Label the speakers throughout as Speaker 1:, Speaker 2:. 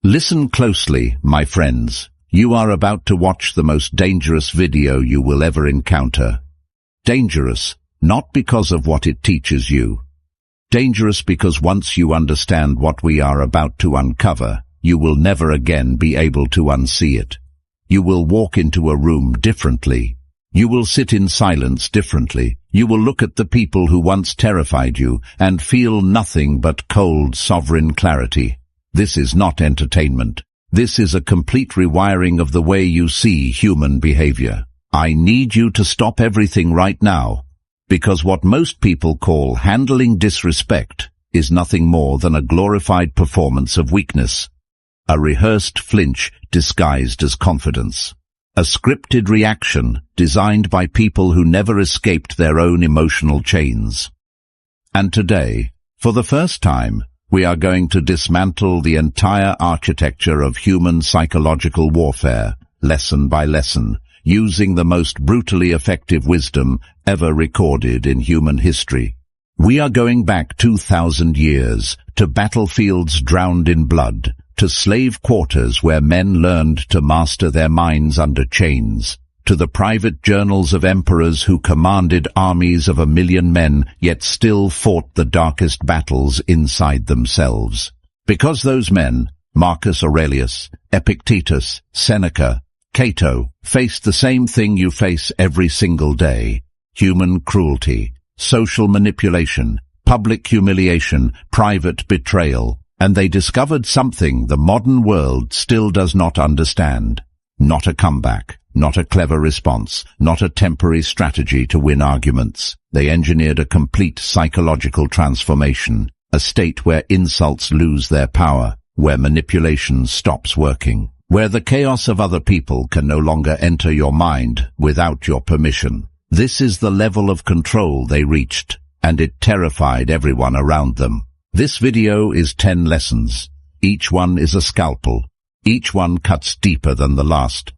Speaker 1: Listen closely, my friends. You are about to watch the most dangerous video you will ever encounter. Dangerous, not because of what it teaches you. Dangerous because once you understand what we are about to uncover, you will never again be able to unsee it. You will walk into a room differently. You will sit in silence differently. You will look at the people who once terrified you and feel nothing but cold, sovereign clarity. This is not entertainment. This is a complete rewiring of the way you see human behavior. I need you to stop everything right now, because what most people call handling disrespect is nothing more than a glorified performance of weakness, a rehearsed flinch disguised as confidence, a scripted reaction designed by people who never escaped their own emotional chains. And today, for the first time, we are going to dismantle the entire architecture of human psychological warfare, lesson by lesson, using the most brutally effective wisdom ever recorded in human history. We are going back 2,000 years, to battlefields drowned in blood, to slave quarters where men learned to master their minds under chains, to the private journals of emperors who commanded armies of 1 million men, yet still fought the darkest battles inside themselves. Because those men, Marcus Aurelius, Epictetus, Seneca, Cato, faced the same thing you face every single day: human cruelty, social manipulation, public humiliation, private betrayal, and they discovered something the modern world still does not understand. Not a comeback, not a clever response, not a temporary strategy to win arguments. They engineered a complete psychological transformation, a state where insults lose their power, where manipulation stops working, where the chaos of other people can no longer enter your mind without your permission. This is the level of control they reached, and it terrified everyone around them. This video is 10 lessons. Each one is a scalpel. Each one cuts deeper than the last.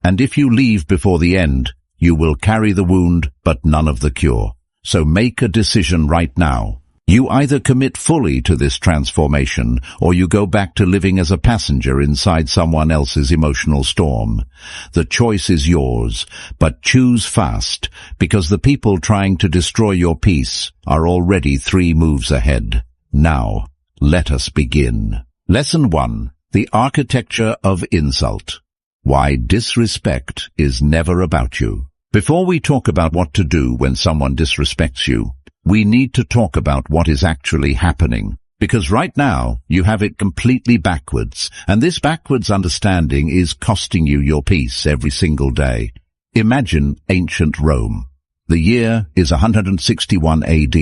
Speaker 1: And if you leave before the end, you will carry the wound but none of the cure. So make a decision right now. You either commit fully to this transformation, or you go back to living as a passenger inside someone else's emotional storm. The choice is yours, but choose fast, because the people trying to destroy your peace are already 3 moves ahead. Now, let us begin. Lesson 1. The architecture of insult. Why disrespect is never about you. Before we talk about what to do when someone disrespects you, we need to talk about what is actually happening. Because right now, you have it completely backwards, and this backwards understanding is costing you your peace every single day. Imagine ancient Rome. The year is 161 AD.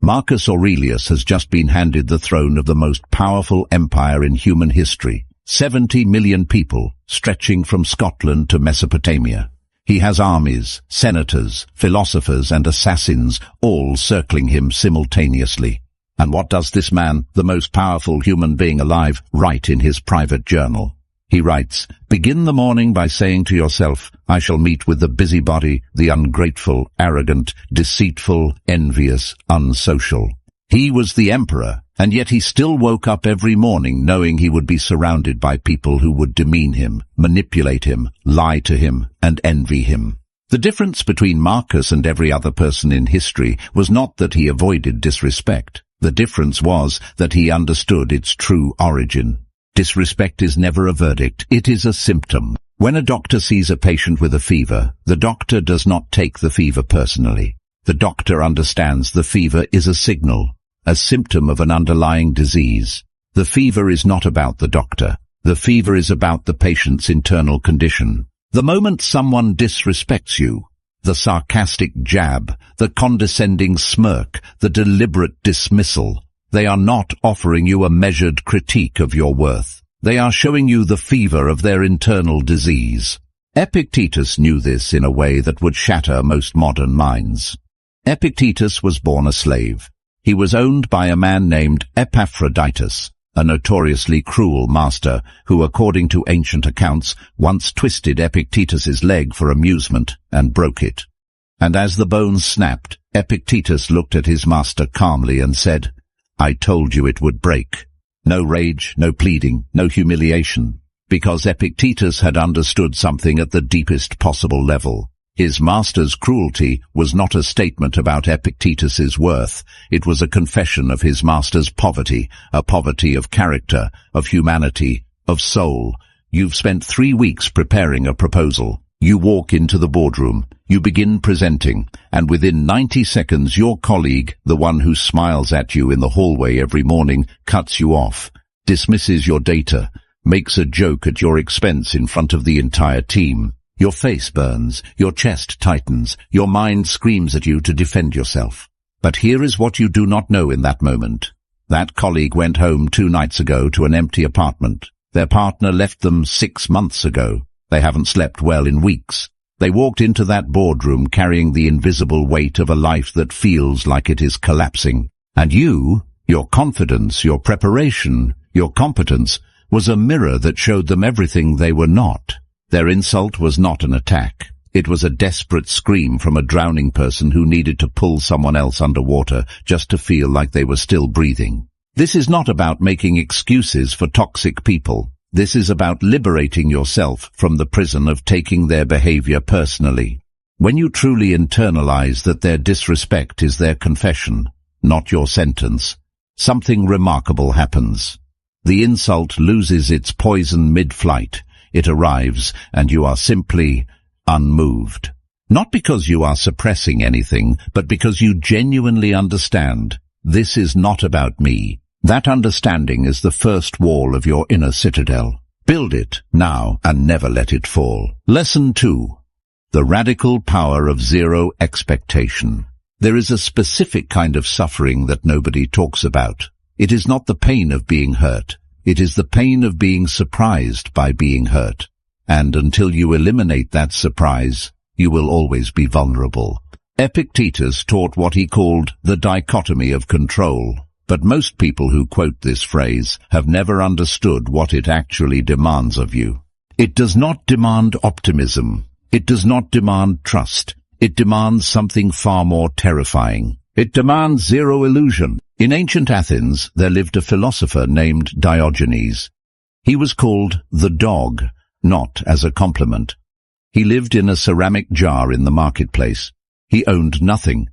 Speaker 1: Marcus Aurelius has just been handed the throne of the most powerful empire in human history. 70 million people, stretching from Scotland to Mesopotamia. He has armies, senators, philosophers and assassins, all circling him simultaneously. And what does this man, the most powerful human being alive, write in his private journal? He writes, "Begin the morning by saying to yourself, I shall meet with the busybody, the ungrateful, arrogant, deceitful, envious, unsocial." He was the emperor, and yet he still woke up every morning knowing he would be surrounded by people who would demean him, manipulate him, lie to him, and envy him. The difference between Marcus and every other person in history was not that he avoided disrespect. The difference was that he understood its true origin. Disrespect is never a verdict, it is a symptom. When a doctor sees a patient with a fever, the doctor does not take the fever personally. The doctor understands the fever is a signal, a symptom of an underlying disease. The fever is not about the doctor. The fever is about the patient's internal condition. The moment someone disrespects you, the sarcastic jab, the condescending smirk, the deliberate dismissal, they are not offering you a measured critique of your worth. They are showing you the fever of their internal disease. Epictetus knew this in a way that would shatter most modern minds. Epictetus was born a slave. He was owned by a man named Epaphroditus, a notoriously cruel master who, according to ancient accounts, once twisted Epictetus's leg for amusement and broke it. And as the bones snapped, Epictetus looked at his master calmly and said, "I told you it would break." No rage, no pleading, no humiliation. Because Epictetus had understood something at the deepest possible level. His master's cruelty was not a statement about Epictetus's worth. It was a confession of his master's poverty, a poverty of character, of humanity, of soul. You've spent 3 weeks preparing a proposal. You walk into the boardroom. You begin presenting, and within 90 seconds your colleague, the one who smiles at you in the hallway every morning, cuts you off, dismisses your data, makes a joke at your expense in front of the entire team. Your face burns, your chest tightens, your mind screams at you to defend yourself. But here is what you do not know in that moment. That colleague went home 2 nights ago to an empty apartment. Their partner left them 6 months ago. They haven't slept well in weeks. They walked into that boardroom carrying the invisible weight of a life that feels like it is collapsing. And you, your confidence, your preparation, your competence, was a mirror that showed them everything they were not. Their insult was not an attack. It was a desperate scream from a drowning person who needed to pull someone else underwater just to feel like they were still breathing. This is not about making excuses for toxic people. This is about liberating yourself from the prison of taking their behavior personally. When you truly internalize that their disrespect is their confession, not your sentence, something remarkable happens. The insult loses its poison mid-flight. It arrives, and you are simply unmoved. Not because you are suppressing anything, but because you genuinely understand, this is not about me. That understanding is the first wall of your inner citadel. Build it now and never let it fall. Lesson 2. The radical power of zero expectation. There is a specific kind of suffering that nobody talks about. It is not the pain of being hurt. It is the pain of being surprised by being hurt. And until you eliminate that surprise, you will always be vulnerable. Epictetus taught what he called the dichotomy of control. But most people who quote this phrase have never understood what it actually demands of you. It does not demand optimism. It does not demand trust. It demands something far more terrifying. It demands zero illusion. In ancient Athens, there lived a philosopher named Diogenes. He was called the dog, not as a compliment. He lived in a ceramic jar in the marketplace. He owned nothing.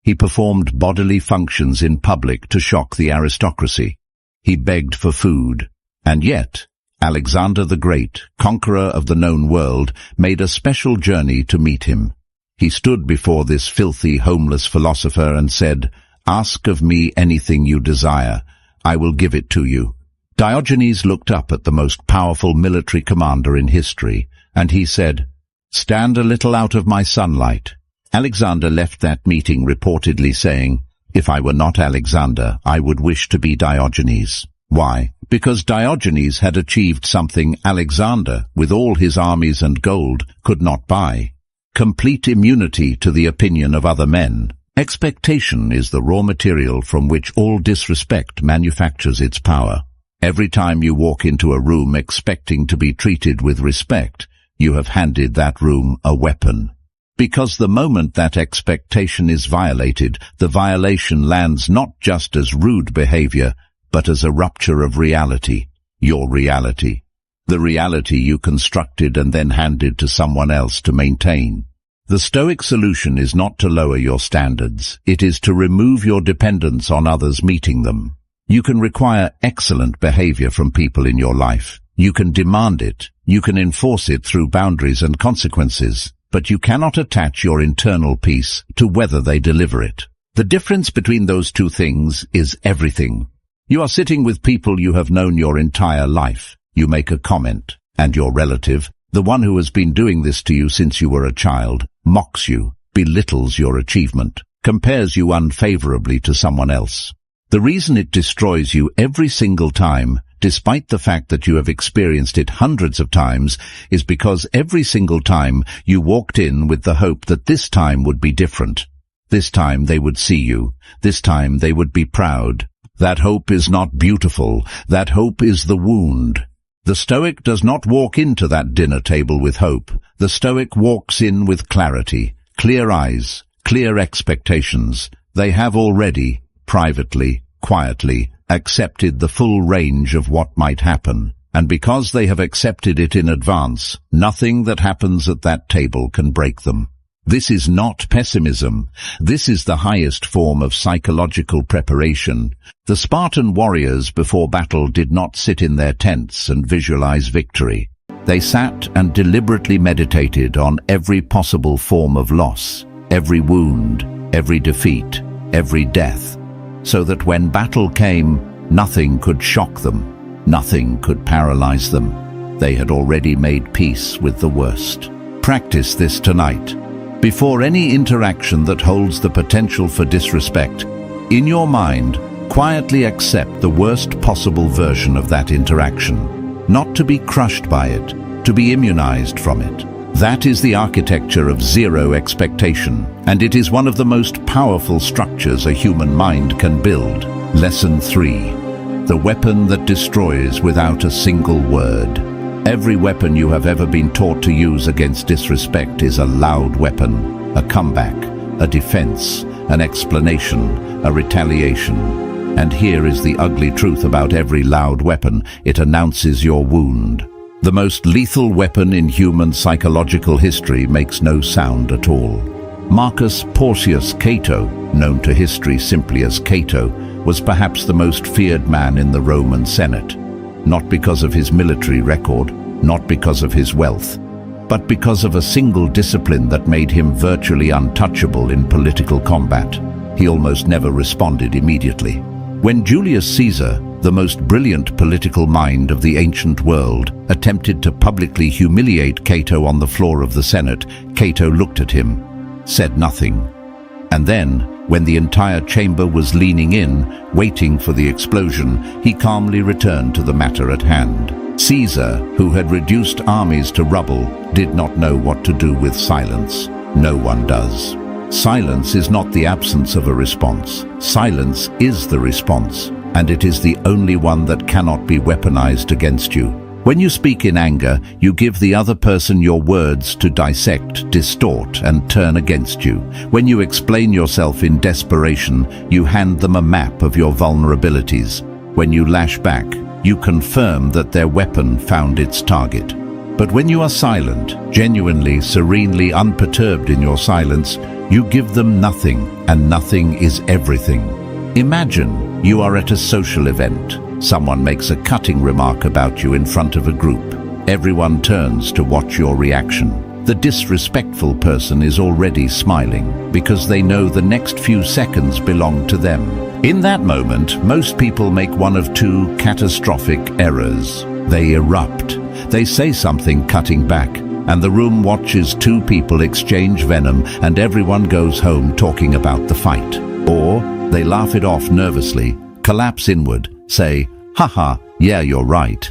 Speaker 1: He performed bodily functions in public to shock the aristocracy. He begged for food. And yet, Alexander the Great, conqueror of the known world, made a special journey to meet him. He stood before this filthy, homeless philosopher and said, "Ask of me anything you desire. I will give it to you." Diogenes looked up at the most powerful military commander in history, and he said, "Stand a little out of my sunlight." Alexander left that meeting reportedly saying, "If I were not Alexander, I would wish to be Diogenes." Why? Because Diogenes had achieved something Alexander, with all his armies and gold, could not buy. Complete immunity to the opinion of other men. Expectation is the raw material from which all disrespect manufactures its power. Every time you walk into a room expecting to be treated with respect, you have handed that room a weapon. Because the moment that expectation is violated, the violation lands not just as rude behavior, but as a rupture of reality, your reality. The reality you constructed and then handed to someone else to maintain. The Stoic solution is not to lower your standards, it is to remove your dependence on others meeting them. You can require excellent behavior from people in your life. You can demand it. You can enforce it through boundaries and consequences. But you cannot attach your internal peace to whether they deliver it. The difference between those two things is everything. You are sitting with people you have known your entire life. You make a comment, and your relative, the one who has been doing this to you since you were a child, mocks you, belittles your achievement, compares you unfavorably to someone else. The reason it destroys you every single time, despite the fact that you have experienced it hundreds of times, is because every single time you walked in with the hope that this time would be different. This time they would see you. This time they would be proud. That hope is not beautiful. That hope is the wound. The Stoic does not walk into that dinner table with hope. The Stoic walks in with clarity, clear eyes, clear expectations. They have already, privately, quietly, accepted the full range of what might happen, and because they have accepted it in advance, nothing that happens at that table can break them. This is not pessimism. This is the highest form of psychological preparation. The Spartan warriors before battle did not sit in their tents and visualize victory. They sat and deliberately meditated on every possible form of loss, every wound, every defeat, every death, so that when battle came, nothing could shock them, nothing could paralyze them. They had already made peace with the worst. Practice this tonight. Before any interaction that holds the potential for disrespect, in your mind, quietly accept the worst possible version of that interaction, not to be crushed by it, to be immunized from it. That is the architecture of zero expectation, and it is one of the most powerful structures a human mind can build. Lesson 3. The weapon that destroys without a single word. Every weapon you have ever been taught to use against disrespect is a loud weapon, a comeback, a defense, an explanation, a retaliation. And here is the ugly truth about every loud weapon: it announces your wound. The most lethal weapon in human psychological history makes no sound at all. Marcus Porcius Cato, known to history simply as Cato, was perhaps the most feared man in the Roman Senate. Not because of his military record, not because of his wealth, but because of a single discipline that made him virtually untouchable in political combat. He almost never responded immediately. When Julius Caesar, the most brilliant political mind of the ancient world, attempted to publicly humiliate Cato on the floor of the Senate, Cato looked at him, said nothing. And then, when the entire chamber was leaning in, waiting for the explosion, he calmly returned to the matter at hand. Caesar, who had reduced armies to rubble, did not know what to do with silence. No one does. Silence is not the absence of a response. Silence is the response, and it is the only one that cannot be weaponized against you. When you speak in anger, you give the other person your words to dissect, distort, and turn against you. When you explain yourself in desperation, you hand them a map of your vulnerabilities. When you lash back, you confirm that their weapon found its target. But when you are silent, genuinely, serenely unperturbed in your silence, you give them nothing, and nothing is everything. Imagine you are at a social event. Someone makes a cutting remark about you in front of a group. Everyone turns to watch your reaction. The disrespectful person is already smiling because they know the next few seconds belong to them. In that moment, most people make one of two catastrophic errors. They erupt. They say something cutting back, and the room watches two people exchange venom, and everyone goes home talking about the fight. Or they laugh it off nervously, collapse inward, say, "Haha, yeah, you're right,"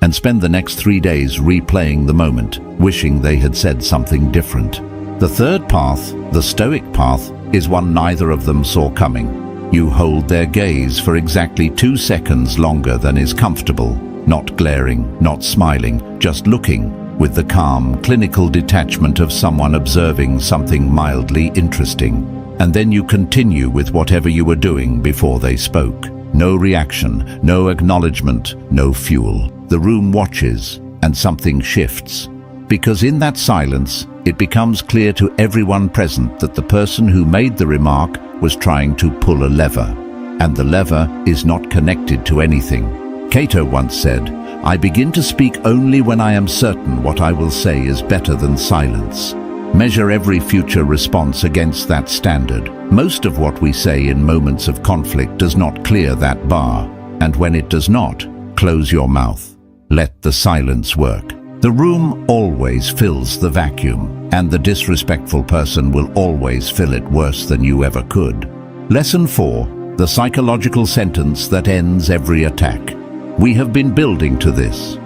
Speaker 1: and spend the next 3 days replaying the moment, wishing they had said something different. The third path, the Stoic path, is one neither of them saw coming. You hold their gaze for exactly 2 seconds longer than is comfortable, not glaring, not smiling, just looking, with the calm, clinical detachment of someone observing something mildly interesting. And then you continue with whatever you were doing before they spoke. No reaction, no acknowledgement, no fuel. The room watches, and something shifts. Because in that silence, it becomes clear to everyone present that the person who made the remark was trying to pull a lever. And the lever is not connected to anything. Cato once said, "I begin to speak only when I am certain what I will say is better than silence." Measure every future response against that standard. Most of what we say in moments of conflict does not clear that bar. And when it does not, close your mouth. Let the silence work. The room always fills the vacuum, and the disrespectful person will always fill it worse than you ever could. Lesson 4. The psychological sentence that ends every attack. We have been building to this.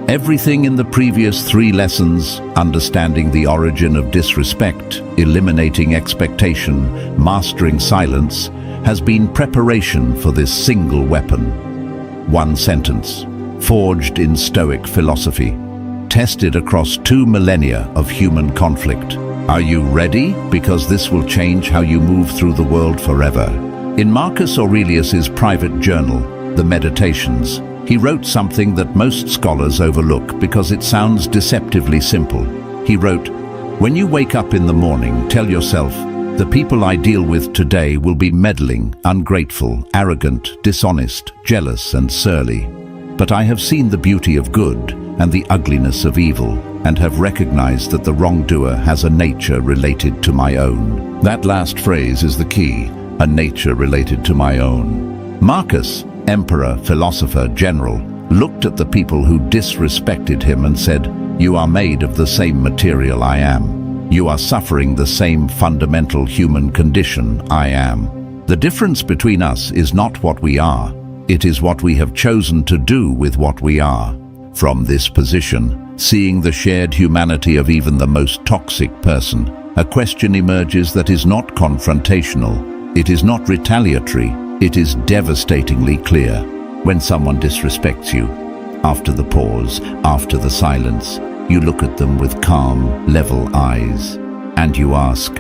Speaker 1: Everything in the previous 3 lessons, understanding the origin of disrespect, eliminating expectation, mastering silence, has been preparation for this single weapon. One sentence, forged in Stoic philosophy, tested across 2 millennia of human conflict. Are you ready? Because this will change how you move through the world forever. In Marcus Aurelius's private journal, the Meditations, he wrote something that most scholars overlook because it sounds deceptively simple. He wrote, "When you wake up in the morning, tell yourself, the people I deal with today will be meddling, ungrateful, arrogant, dishonest, jealous and surly. But I have seen the beauty of good and the ugliness of evil, and have recognized that the wrongdoer has a nature related to my own." That last phrase is the key, a nature related to my own. Marcus, emperor, philosopher, general, looked at the people who disrespected him and said, "You are made of the same material I am. You are suffering the same fundamental human condition I am. The difference between us is not what we are, it is what we have chosen to do with what we are." From this position, seeing the shared humanity of even the most toxic person, a question emerges that is not confrontational, it is not retaliatory, it is devastatingly clear. When someone disrespects you, after the pause, after the silence, you look at them with calm, level eyes, and you ask,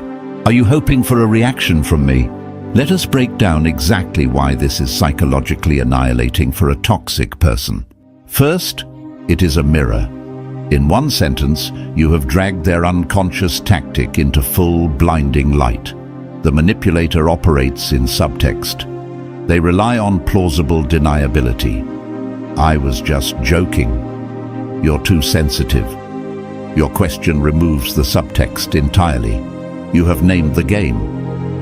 Speaker 1: "Are you hoping for a reaction from me?" Let us break down exactly why this is psychologically annihilating for a toxic person. First, it is a mirror. In one sentence, you have dragged their unconscious tactic into full, blinding light. The manipulator operates in subtext. They rely on plausible deniability. "I was just joking." "You're too sensitive." Your question removes the subtext entirely. You have named the game,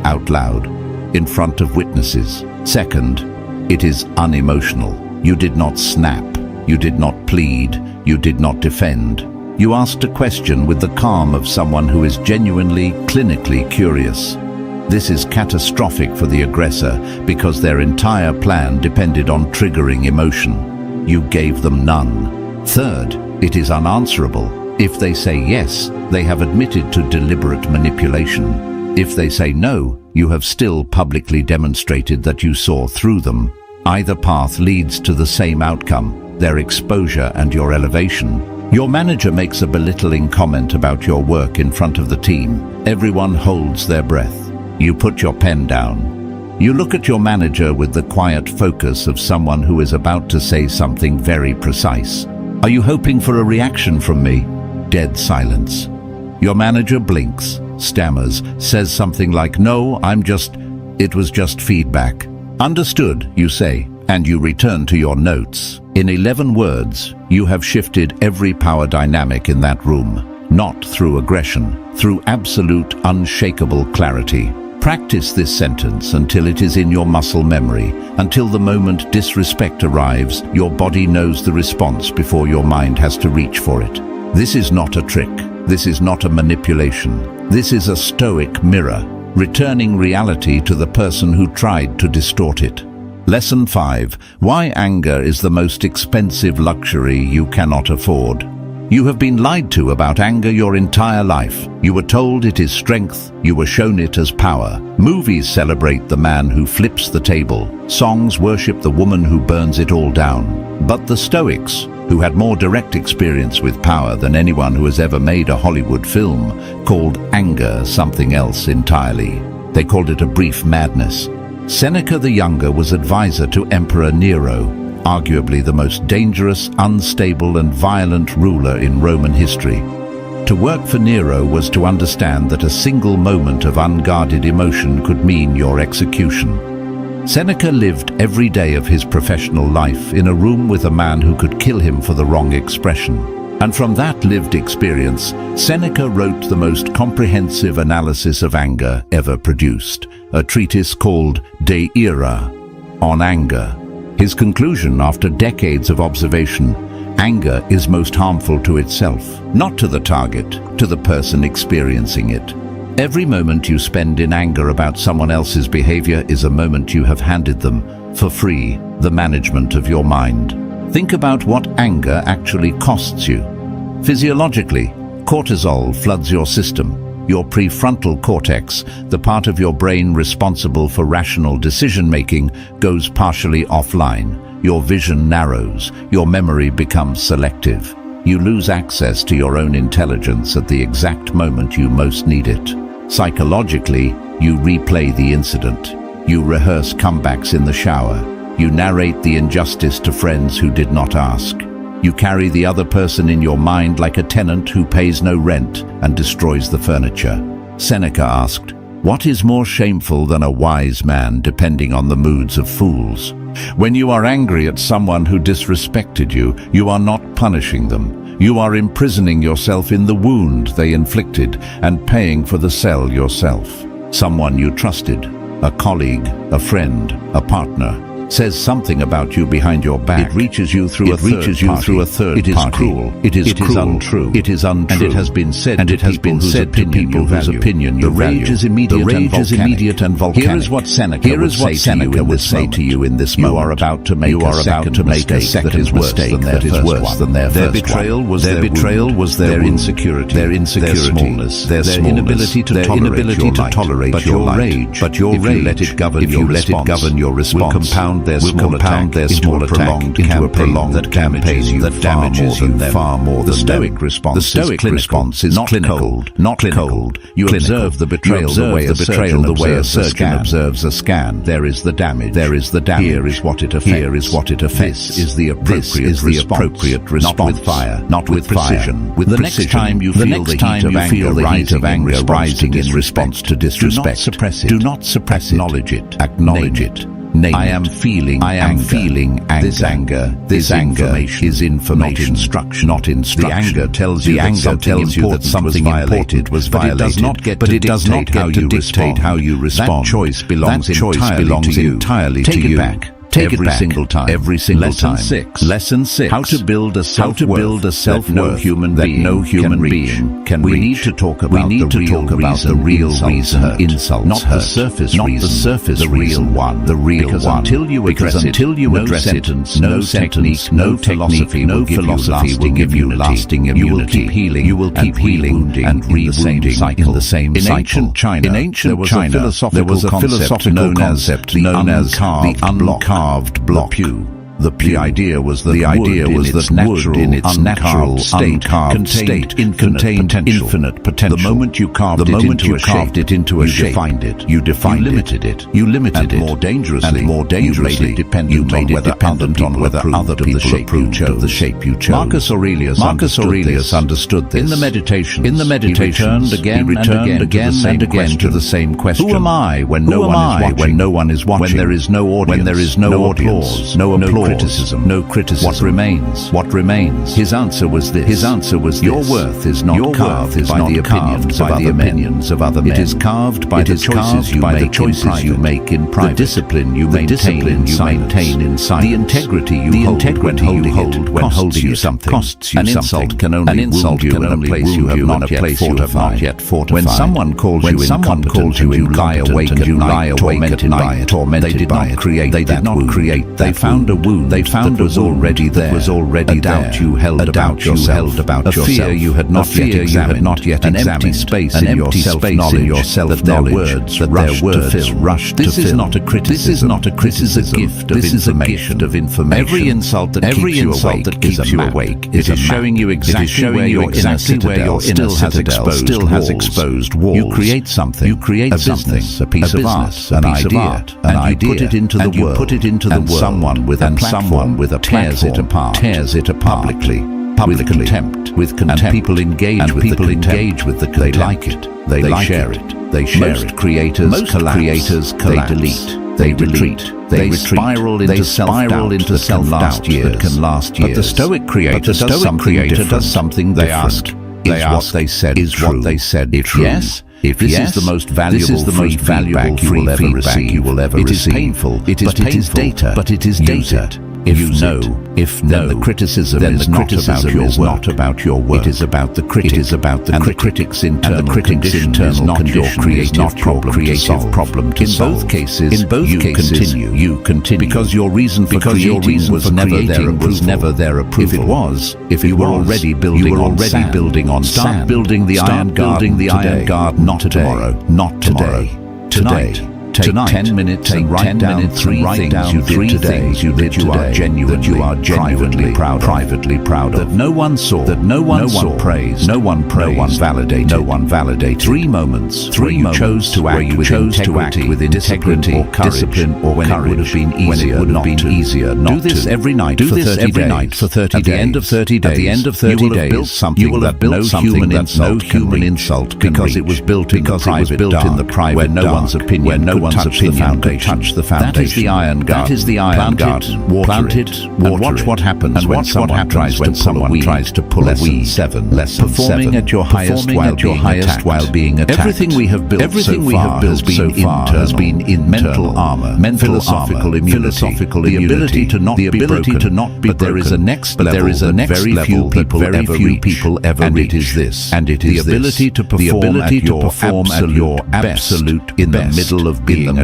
Speaker 1: out loud, in front of witnesses. Second, it is unemotional. You did not snap. You did not plead. You did not defend. You asked a question with the calm of someone who is genuinely, clinically curious. This is catastrophic for the aggressor because their entire plan depended on triggering emotion. You gave them none. Third, it is unanswerable. If they say yes, they have admitted to deliberate manipulation. If they say no, you have still publicly demonstrated that you saw through them. Either path leads to the same outcome, their exposure and your elevation. Your manager makes a belittling comment about your work in front of the team. Everyone holds their breath. You put your pen down. You look at your manager with the quiet focus of someone who is about to say something very precise. "Are you hoping for a reaction from me?" Dead silence. Your manager blinks, stammers, says something like, "No, it was just feedback." "Understood," you say, and you return to your notes. In 11 words, you have shifted every power dynamic in that room, not through aggression, through absolute, unshakable clarity. Practice this sentence until it is in your muscle memory, until the moment disrespect arrives, your body knows the response before your mind has to reach for it. This is not a trick. This is not a manipulation. This is a Stoic mirror, returning reality to the person who tried to distort it. Lesson 5. Why anger is the most expensive luxury you cannot afford. You have been lied to about anger your entire life. You were told it is strength. You were shown it as power. Movies celebrate the man who flips the table. Songs worship the woman who burns it all down. But the Stoics, who had more direct experience with power than anyone who has ever made a Hollywood film, called anger something else entirely. They called it a brief madness. Seneca the Younger was advisor to Emperor Nero, arguably the most dangerous, unstable and violent ruler in Roman history. To work for Nero was to understand that a single moment of unguarded emotion could mean your execution. Seneca lived every day of his professional life in a room with a man who could kill him for the wrong expression. And from that lived experience, Seneca wrote the most comprehensive analysis of anger ever produced, a treatise called De Ira, on anger. His conclusion, after decades of observation: anger is most harmful to itself, not to the target, to the person experiencing it. Every moment you spend in anger about someone else's behavior is a moment you have handed them, for free, the management of your mind. Think about what anger actually costs you. Physiologically, cortisol floods your system. Your prefrontal cortex, the part of your brain responsible for rational decision-making, goes partially offline. Your vision narrows. Your memory becomes selective. You lose access to your own intelligence at the exact moment you most need it. Psychologically, you replay the incident. You rehearse comebacks in the shower. You narrate the injustice to friends who did not ask. You carry the other person in your mind like a tenant who pays no rent and destroys the furniture. Seneca asked, "What is more shameful than a wise man depending on the moods of fools?" When you are angry at someone who disrespected you, you are not punishing them. You are imprisoning yourself in the wound they inflicted and paying for the cell yourself. Someone you trusted, a colleague, a friend, a partner, says something about you behind your back. It reaches you through a third party. It is cruel. It is untrue. It is untrue. And it has been said to people whose opinion you value. The rage is immediate and volcanic. Here is what Seneca would say to you in this moment. You are about to make a second mistake that is worse than their first. Their betrayal was their insecurity, their smallness, their inability to tolerate your light. But your rage, if you let it govern your response, will compound their small attack into a prolonged campaign that damages you far more than the Stoic response. The Stoic response is not cold. You observe the betrayal the way a surgeon observes a scan. There is the damage. Here is what it affects. This is the appropriate response. Not with fire, not with precision. The next time you feel the heat of anger rising in response to disrespect, do not suppress it. Acknowledge it. Name I am feeling anger. This anger is information, not instruction. The anger tells you that something important was violated, but it does not get to dictate how you respond. That choice belongs entirely to you. Take it back. Every single time. Lesson 6. How to build a self-worth that no human being can reach. We need to talk about the real reason insults not the surface reason, the real one. Because until you address it, no technique, no philosophy will give you lasting immunity. You will keep healing and re-wounding in the same cycle. In ancient China, there was a philosophical concept known as the uncarved block. The idea was that wood in its natural state contained infinite potential. The moment you carved it into a shape, you defined it. You limited it. More dangerously, you made it dependent on whether other people approved of the shape you chose. Marcus Aurelius understood this. In the meditation, he returned again and again to the same question. Who am I when no one is watching? When there is no audience, no applause, no criticism. What remains? His answer was this. Your worth is not carved by the opinions of other men. It is carved by the choices you make in private. The discipline you maintain inside. The integrity you hold when holding you something. Costs you an insult can only wound you in a place you have not yet fortified. When someone calls you in, lie awake at night, tormented by it. They did not create that wound. They found a wound that was already there, a doubt you held about yourself, a fear you had not yet examined, an empty space in your self-knowledge that their words rushed to fill. This is not a criticism. This is a gift of information. Every insult that keeps you awake is showing you exactly where your inner citadel still has exposed walls. You create something, a business, a piece of art, an idea, and you put it into the world, and someone with a platform tears it apart publicly, with contempt, and people engage with the contempt. They like it, they share it. Most creators collapse, they delete, they retreat, they spiral into self-doubt that can last years. But the Stoic creator does something they ask. Is what they said true? If this is the most valuable free feedback you will ever receive. It is painful, but it is data. If no, then the criticism is not about your work. It is about the critic. And the critic's internal condition is not your creative problem to solve. In both cases, you continue. Because your reason for creating was never their approval. If you were already building on sand, start building the iron garden, not tomorrow, not today. Tonight. Take 10 minutes and write down 3 things you did today that you are genuinely privately proud of. That no one saw, that no one praised, no one validated. 3 moments where you chose to act with integrity or courage, when it would have been easier not to. Do this every night for 30 days. At the end of 30 days, you will have built something that's no human insult because it was built in the private where no one's opinion could touch the foundation. That is the iron guard. Plant it, and watch what happens when someone tries to pull a weed. Performing at your highest while being attacked. Everything we have built so far has been in mental armor, philosophical immunity, the ability to not be broken. But there is a next level that very few people ever reach. And it is the ability to perform at your absolute in the middle of being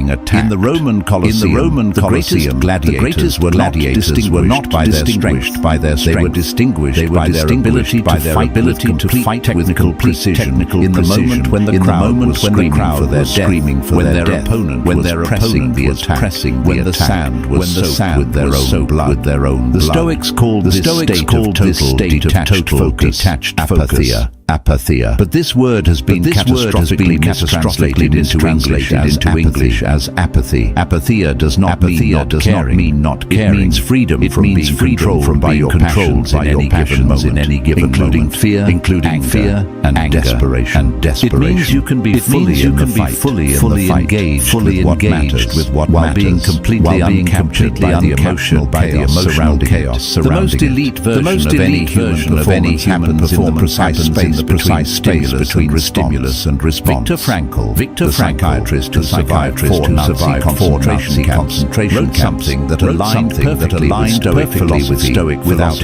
Speaker 1: attacked. In the Roman Colosseum, the greatest gladiators were not by their strength, they were distinguished by their ability to fight with precision. In the moment when the crowd was screaming for their death, when their opponent was pressing when the sand was soaked with their own blood. The Stoics called this state of total detached apatheia. But this word has been catastrophically mistranslated into English as apathy. Apatheia does not mean not caring. It means freedom from being controlled by your passions in any given moment, including fear and desperation. It means you can be fully engaged with what matters, while being completely uncaptured by the emotional chaos surrounding. The most elite version of any human performance happens in the precise space between stimulus and response. Viktor Frankl, psychiatrist who survived 4 Nazi concentration camps, wrote something that aligned perfectly with Stoic without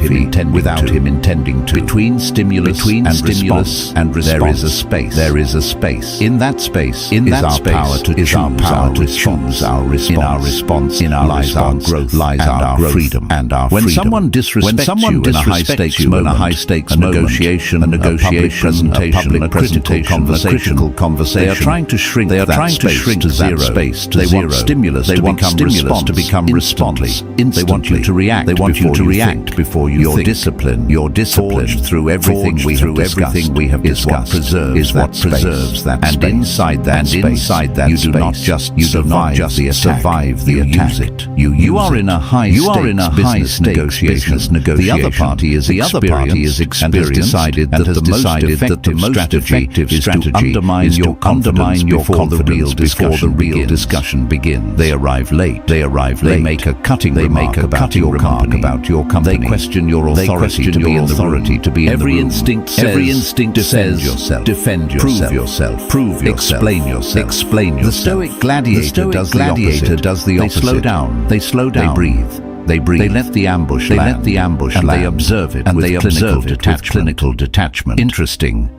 Speaker 1: him intending to. Between stimulus and response, there is a space. In that space is our power to choose our response. In our growth lies our freedom and our freedom. When someone disrespects you in a high-stakes negotiation, a critical conversation, they are trying to shrink that space to zero. They want stimulus to become response. They want you to react before you think. Your discipline through everything we have discussed is what preserves that space. And inside that space, you do not just survive the attack. You are in a high-stakes business negotiation. The other party is experienced and has decided that the most effective is to undermine your confidence before the real discussion begins. They arrive late. They make a cutting remark about your company. They question your authority to be in the room. Every instinct says defend yourself, prove yourself, explain yourself. The Stoic gladiator does the opposite. They slow down. They breathe. They let the ambush land. They observe it with clinical detachment. Interesting.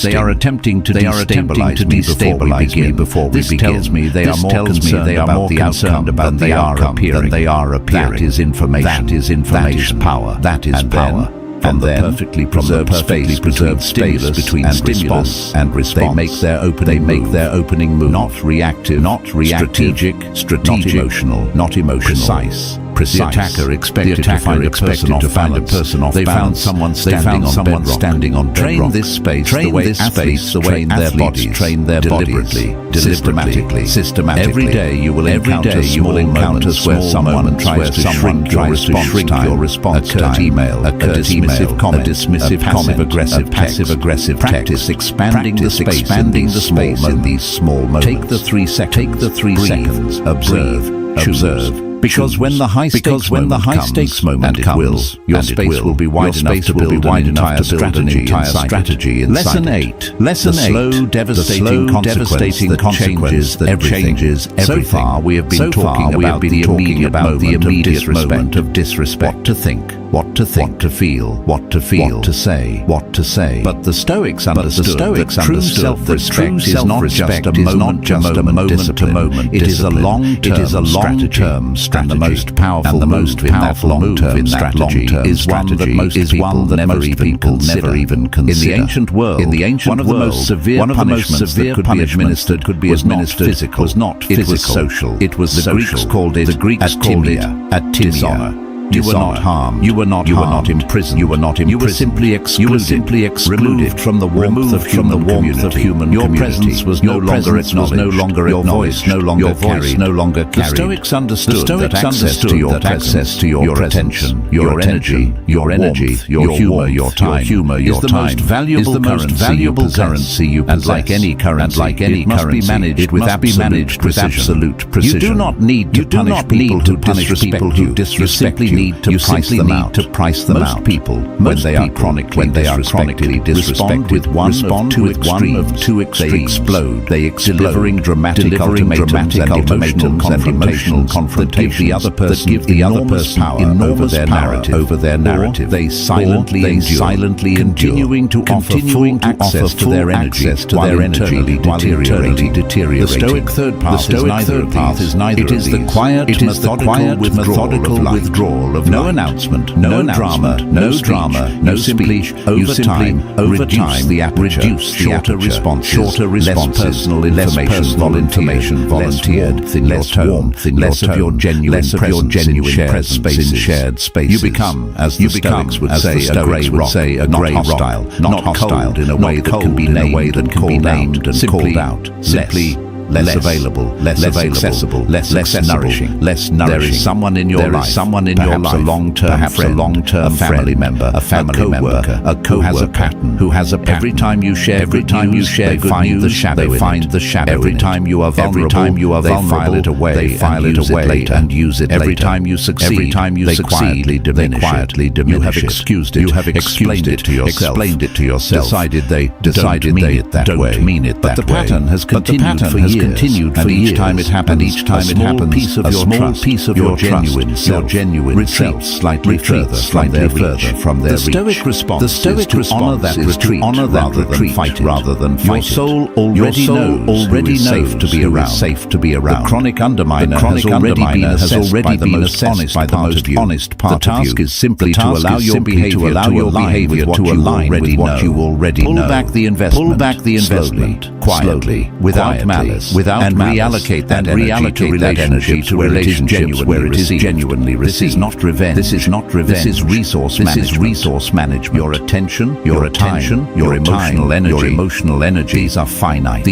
Speaker 1: They are attempting to destabilize me before we begin. This tells me they are more concerned about the outcome than they are appearing. That is information. That is power. From the perfectly preserved space between stimulus and response, they make their opening move. Not reactive, strategic, not emotional, precise. The attacker expected to find a person off balance. They found someone standing on bedrock. Train this space the way athletes train their bodies, deliberately, systematically. Every day you will encounter small moments where someone tries to shrink your response time. A curt email, a dismissive comment, passive-aggressive text. Expanding the space in these small moments. Take the 3 seconds. Observe. Because when the high-stakes moment comes, your space will be wide enough to build an entire strategy inside it. Lesson 8. The slow, devastating consequence that changes everything. So far, we have been talking about the immediate moment of disrespect. What to think. what to think, what to feel, what to say, But the Stoics understood that true self-respect is not just a moment-to-moment. It is a long-term strategy. And the most powerful move in that long-term is one that most people never even consider. In the ancient world, one of the most severe punishments that could be administered was not physical, it was social. It was the Greeks called it dishonor. You were not harmed. You were not imprisoned. You were simply excluded. Removed from the warmth of human community. Your presence was no longer acknowledged. Your voice no longer carried. The Stoics understood that access to your attention, your energy, your humor, your time is the most valuable currency you possess. And like any currency, it must be managed with absolute precision. You do not need to punish people who disrespect you. You simply need to price them out. Most people, when they are chronically disrespected, respond with one of two extremes. They explode, delivering dramatic ultimatums and emotional confrontations that give the other person power over their narrative. Or they silently endure, continuing to offer full access to their energy while internally deteriorating. The Stoic third path is neither. It is the quiet, methodical withdrawal of no announcement, no drama, no speech. Over time, reduce the aperture, shorter responses, less personal information volunteered, less warmth, less of your genuine presence in shared spaces. You become, as the Stoics would say, a grey rock, not hostile in a way that can be named and called out, simply less available, less accessible, less nourishing. There is someone in your life, perhaps a long-term family member, a coworker, who has a pattern. Every time you share good news, they find the shadow. Every time you are vulnerable, they file it away and use it later. Every time you succeed, they quietly diminish it. You have excused it. You have explained it to yourself. Decided they don't mean it that way. But the pattern has continued for years. And each time it happens, a small piece of your genuine retreats slightly further from their reach. The Stoic response is to honor that retreat rather than fight it. Your soul already knows to be around. The chronic underminer has already been assessed by the most honest part of you. The task is simply to allow your behavior to align with what you already know. Pull back the investment, quietly, without malice, and reallocate that energy to relationships where it is genuinely received. This is not revenge. This is resource management. Your attention, your emotional energy. These are finite.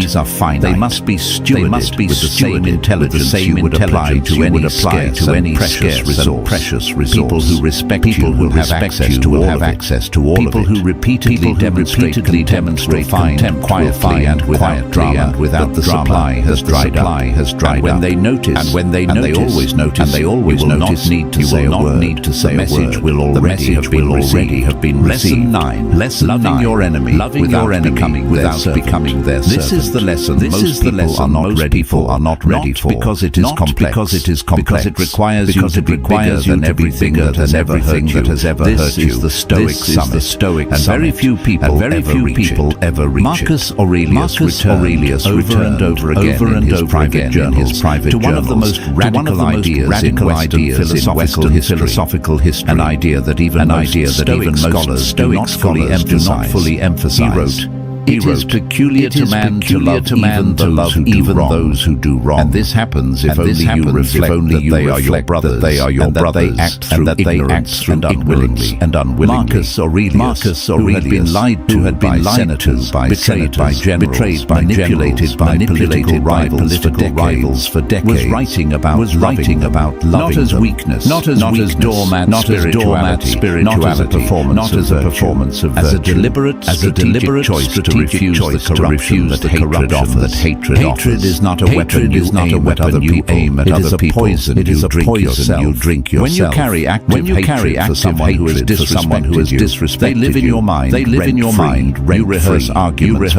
Speaker 1: They must be stewarded with the same intelligence you would apply to any precious resource. People who respect you will have access to all of it. People who repeatedly demonstrate contempt quietly and without drama, without the supply has dried up. And when they notice, and they always notice, you will not need to say a word. The message will already have been received. Lesson 9. Loving your enemy without becoming their servant. This is the lesson most people are not ready for. Not because it is complex. Because it requires you to be bigger than everything that has ever hurt you. This is the Stoic summit. And very few people ever reach it. Marcus Aurelius returned over and over again in his private journals to one of the most radical ideas in Western philosophical history, an idea that even most scholars do not fully emphasize. He wrote, "It is peculiar to man to love even those who do wrong. And this happens if only you reflect that they are your brothers, and that they act through ignorance and unwillingly. Marcus Aurelius, who had been lied to by senators, betrayed by generals, manipulated by political rivals for decades, was writing about loving, not as weakness, not as doormat spirituality, not as a performance of virtue, as a deliberate strategic strategic choice to refuse the hatred offers. Hatred is not a weapon you aim at other people. It is a poison you drink yourself. When you carry active hatred for someone who has disrespected they live in your mind. They live in your mind. You rehearse arguments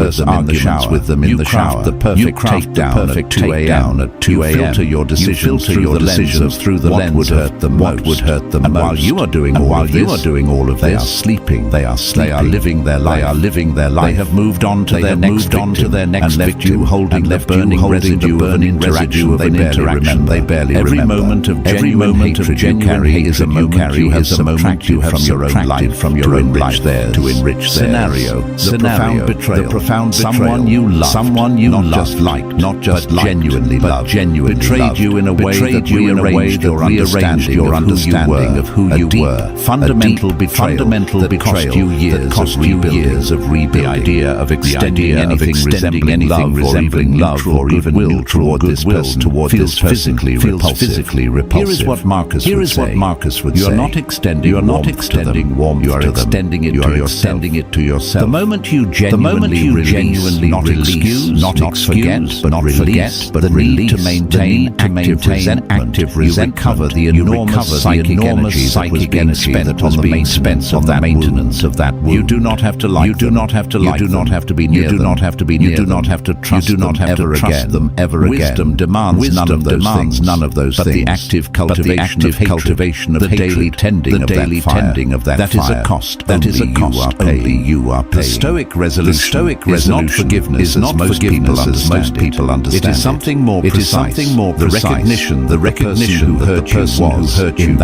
Speaker 1: with them in the shower. The perfect takedown at 2 a.m. You filter your decisions through the lens what would hurt them most. And while you are doing all of this, they are sleeping. They are living their life. They have moved on to their next victim and left you holding the burning residue of an interaction they barely remember. Every moment of genuine hatred you carry is a moment you have subtracted from your own life to enrich theirs. Scenario, the profound betrayal. Someone you loved, not just genuinely loved, betrayed you in a way that rearranged your understanding of who you were. Fundamental betrayal that cost you years of rebuilding. The idea of extending anything resembling love or even will toward this person feels physically repulsive. Here is what Marcus would say. You are not extending warmth, you are extending it to yourself. The moment you genuinely release, not excuse, not forget, but the need to maintain active resentment, you recover the enormous psychic energy that was being spent on the maintenance of that wound. You do not have to like them. You do not have to be near them. You do not have to be near them. You do not have to trust them ever again. Wisdom demands none of those things. But the active cultivation of the daily tending of that fire. That is a cost. Only you are paying. The Stoic resolution is not forgiveness as most people understand. It is something more precise. The recognition who hurt you in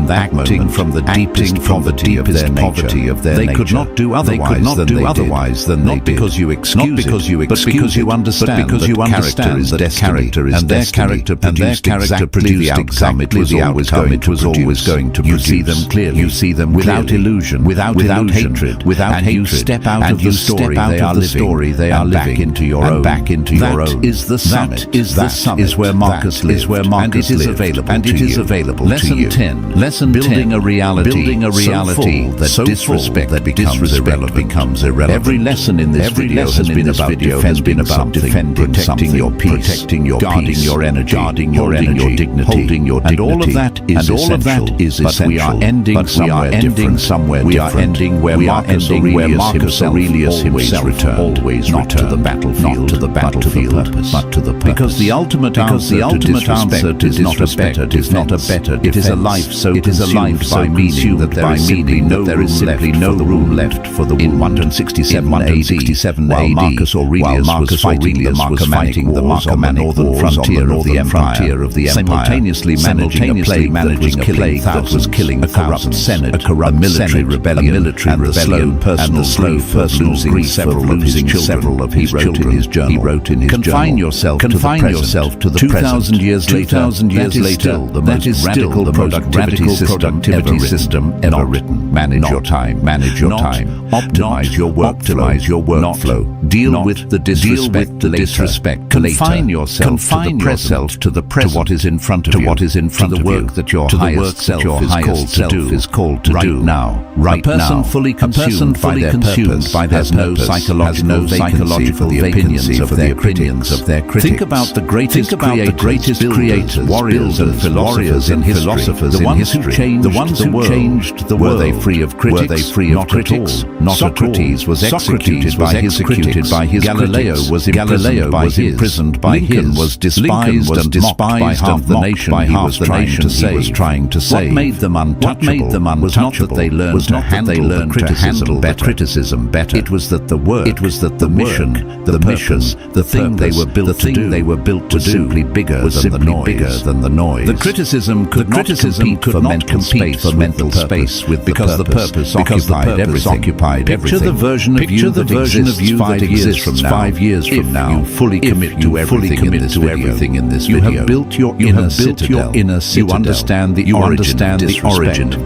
Speaker 1: that moment, from the deepest poverty of their nature. They could not do otherwise than they did. Not because you excuse it, but because you understand that character is destiny, and their character produced exactly the outcome it was always going to produce. You see them clearly. You see them without illusion, without hatred, and you step out of the story they are living, back into your own. That is the summit. That is where Marcus lives, and it is available to you. Lesson 10. Building a reality so full that disrespect becomes irrelevant. Every lesson in this video has been about defending protecting your peace, guarding your energy, your dignity, holding your dignity. And all of that is essential. But we are ending somewhere different. We are ending where Marcus Aurelius himself returned, not to the battlefield, but to the purpose. Because the ultimate answer to not a better defense. It is a life so consumed that there is simply no room left for the wound. In 167 AD, while Marcus Aurelius was fighting the Marcomannic Wars on the northern frontier of the empire, simultaneously managing a plague that was killing a corrupt senate, a military rebellion, and the slow personal grief of losing several of his children. He wrote in his journal, confine yourself to the present. 2,000 years later, the most radical productivity system ever written. Manage your time. Optimize your workflow. Deal with the disrespect. Confine yourself to the present. To what is in front of you. To the work that your highest self is called to do. Right now. A person fully consumed by their purpose has no psychological vacancy for the opinions of their critics. Think about the greatest creators, warriors and philosophers in history. The ones who changed the world. Were they free of critics? Not critics. Socrates was executed by his critics. Galileo was imprisoned by his. Lincoln was despised and mocked by half the nation he was trying to save. What made them untouchable was not that they learned to handle the criticism better. It was that the mission, the purpose, the thing they were built to do was simply bigger than the noise. The criticism could not compete for mental space because the purpose occupied everything. Picture the version of you that exists 5 years from now. You fully commit to everything in this video. You have built your inner citadel. You understand the origin of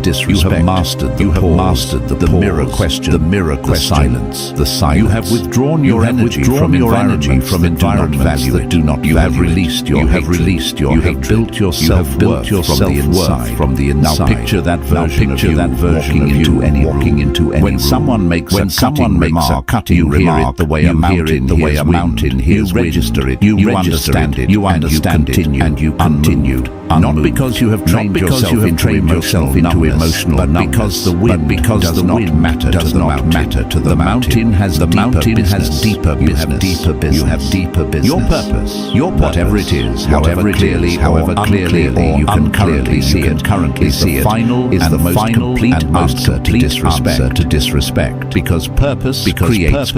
Speaker 1: disrespect. You have mastered the mirror question, the silence. You have withdrawn your energy from environments that do not value. You have released your hatred. You have built your self-worth from the inside. Now picture that version of you walking into any room. When someone makes a cutting you hear it the way a mountain hears wind. You understand it, and you continued. Not because you have trained yourself into emotional numbness, but because the wind does not matter to the mountain. Has deeper business. You have deeper business. Your purpose, whatever it is, however clearly you can currently see it, the final is the most complete answer to disrespect. Because purpose creates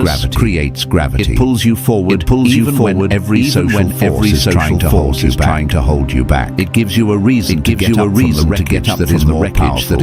Speaker 1: gravity. It pulls you forward, even when every social force is trying to hold you back. It gives you a reason to get up from the wreckage that is more powerful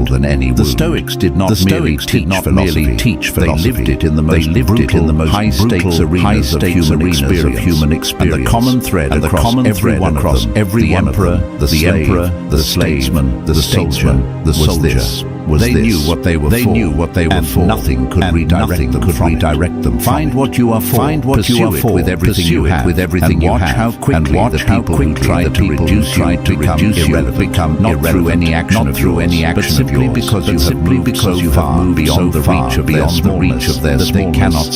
Speaker 1: than any wound. The Stoics did not merely teach philosophy. They lived it in the most high-stakes arenas of human experience. And the common thread across every one of them, the emperor, the statesman, the soldier, they knew what they were for, and nothing could redirect them. Find what you are for, pursue it with everything you have, and watch how quickly the people who tried to reduce you become not through any action of yours, but simply because you have moved beyond the reach of their smallness, that they cannot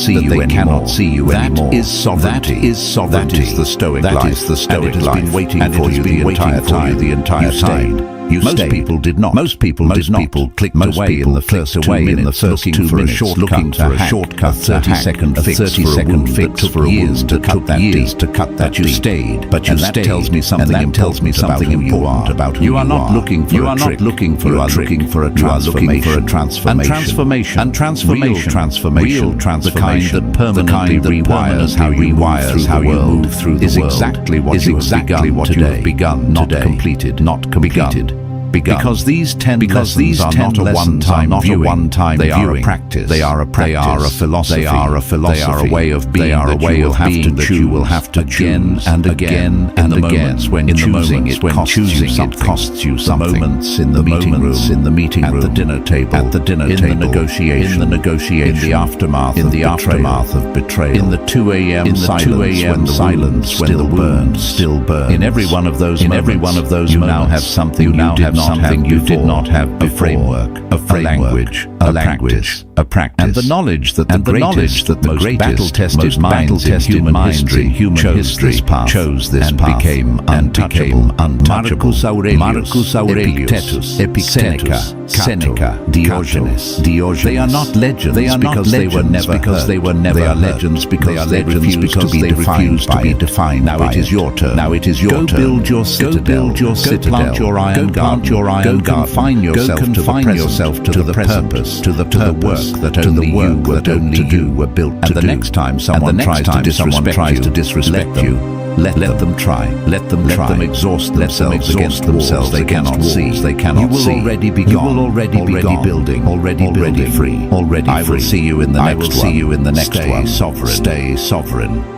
Speaker 1: see you anymore. That is sovereignty. That is the Stoic life. And it has been waiting for you the entire time. Most people did not. Most people clicked away in the first 2 minutes looking for a shortcut, a 30-second fix for a years to cut that But you stayed. And that tells me something important about who you are. You are not looking for a trick. You are looking for a transformation. And transformation, the kind that permanently rewires how you move through the world, is exactly what you have begun, not completed. Because these 10 lessons are not a one-time viewing. They are a practice. They are a philosophy. They are a way of being that you will have to choose again and again. In the moments when choosing it costs you something. The moments in the meeting room, at the dinner table, in the negotiation, in the aftermath of betrayal, in the 2 a.m. silence when the wound still burns. In every one of those moments, you now have something you did not have before. A framework, a language, a practice, and the knowledge that the greatest, most battle-tested minds in human history chose this path and became untouchable. Marcus Aurelius, Epictetus, Seneca, Diogenes. They are not legends because they were never heard. They are legends because they refuse to be defined. Now it is your turn. Go build your citadel. Go plant your iron garden. Go confine yourself to the purpose, to the work that only you were built to do. And the next time someone tries to disrespect you, let them try. Let them exhaust themselves against themselves they cannot see. You will already be gone. Already building. Already free. I will see you in the next one. Stay sovereign.